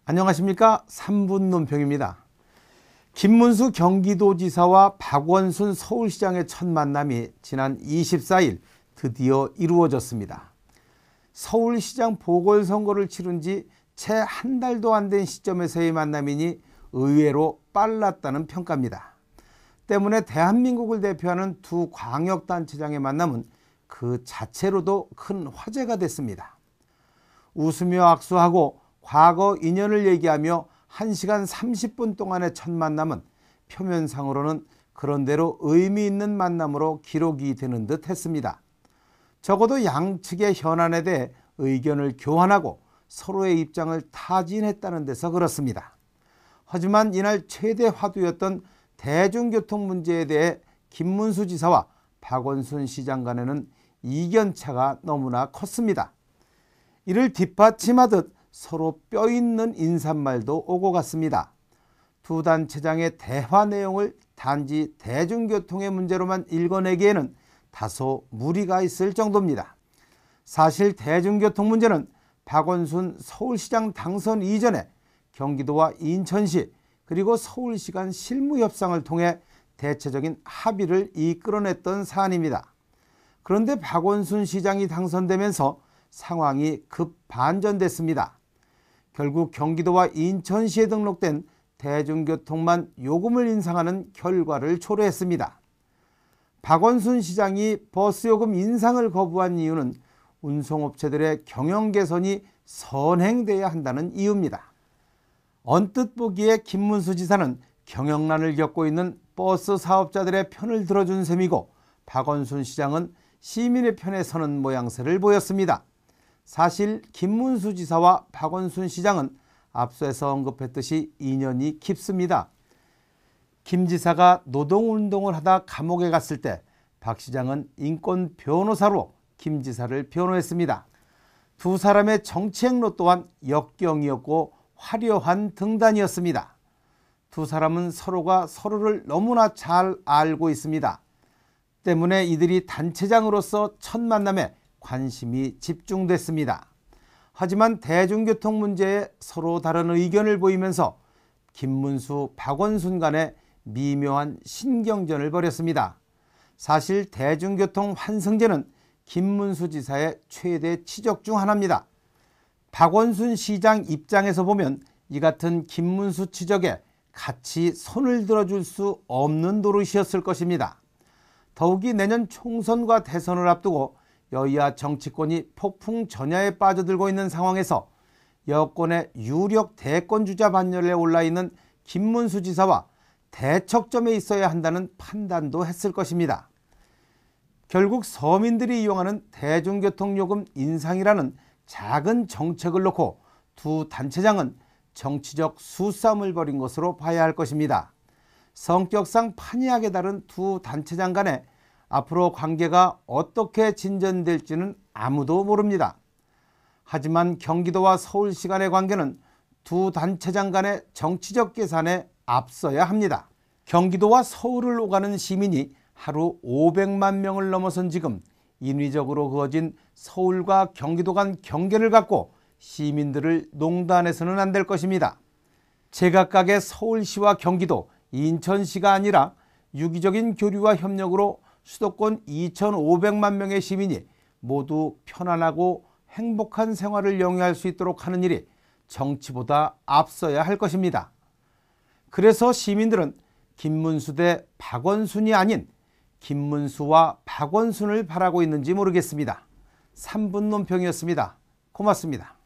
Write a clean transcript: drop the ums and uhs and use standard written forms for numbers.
안녕하십니까. 3분 논평입니다. 김문수 경기도지사와 박원순 서울시장의 첫 만남이 지난 24일 드디어 이루어졌습니다. 서울시장 보궐선거를 치른 지 채 한 달도 안 된 시점에서의 만남이니 의외로 빨랐다는 평가입니다. 때문에 대한민국을 대표하는 두 광역단체장의 만남은 그 자체로도 큰 화제가 됐습니다. 웃으며 악수하고 과거 인연을 얘기하며 1시간 30분 동안의 첫 만남은 표면상으로는 그런대로 의미 있는 만남으로 기록이 되는 듯 했습니다. 적어도 양측의 현안에 대해 의견을 교환하고 서로의 입장을 타진했다는 데서 그렇습니다. 하지만 이날 최대 화두였던 대중교통 문제에 대해 김문수 지사와 박원순 시장 간에는 이견차가 너무나 컸습니다. 이를 뒷받침하듯 서로 뼈있는 인사말도 오고 갔습니다. 두 단체장의 대화 내용을 단지 대중교통의 문제로만 읽어내기에는 다소 무리가 있을 정도입니다. 사실 대중교통 문제는 박원순 서울시장 당선 이전에 경기도와 인천시 그리고 서울시 간 실무 협상을 통해 대체적인 합의를 이끌어냈던 사안입니다. 그런데 박원순 시장이 당선되면서 상황이 급 반전됐습니다. 결국 경기도와 인천시에 등록된 대중교통만 요금을 인상하는 결과를 초래했습니다. 박원순 시장이 버스요금 인상을 거부한 이유는 운송업체들의 경영 개선이 선행돼야 한다는 이유입니다. 언뜻 보기에 김문수 지사는 경영난을 겪고 있는 버스 사업자들의 편을 들어준 셈이고 박원순 시장은 시민의 편에 서는 모양새를 보였습니다. 사실 김문수 지사와 박원순 시장은 앞서서 언급했듯이 인연이 깊습니다. 김 지사가 노동운동을 하다 감옥에 갔을 때 박 시장은 인권 변호사로 김 지사를 변호했습니다. 두 사람의 정치 행로 또한 역경이었고 화려한 등단이었습니다. 두 사람은 서로가 서로를 너무나 잘 알고 있습니다. 때문에 이들이 단체장으로서 첫 만남에 관심이 집중됐습니다. 하지만 대중교통 문제에 서로 다른 의견을 보이면서 김문수, 박원순 간에 미묘한 신경전을 벌였습니다. 사실 대중교통 환승제는 김문수 지사의 최대 치적 중 하나입니다. 박원순 시장 입장에서 보면 이 같은 김문수 치적에 같이 손을 들어줄 수 없는 노릇이었을 것입니다. 더욱이 내년 총선과 대선을 앞두고 여야 정치권이 폭풍 전야에 빠져들고 있는 상황에서 여권의 유력 대권주자 반열에 올라있는 김문수 지사와 대척점에 있어야 한다는 판단도 했을 것입니다. 결국 서민들이 이용하는 대중교통요금 인상이라는 작은 정책을 놓고 두 단체장은 정치적 수싸움을 벌인 것으로 봐야 할 것입니다. 성격상 판이하게 다른 두 단체장 간에 앞으로 관계가 어떻게 진전될지는 아무도 모릅니다. 하지만 경기도와 서울시 간의 관계는 두 단체장 간의 정치적 계산에 앞서야 합니다. 경기도와 서울을 오가는 시민이 하루 500만 명을 넘어선 지금 인위적으로 그어진 서울과 경기도 간 경계를 갖고 시민들을 농단해서는 안 될 것입니다. 제각각의 서울시와 경기도, 인천시가 아니라 유기적인 교류와 협력으로 수도권 2,500만 명의 시민이 모두 편안하고 행복한 생활을 영위할 수 있도록 하는 일이 정치보다 앞서야 할 것입니다. 그래서 시민들은 김문수 대 박원순이 아닌 김문수와 박원순을 바라고 있는지 모르겠습니다. 3분 논평이었습니다. 고맙습니다.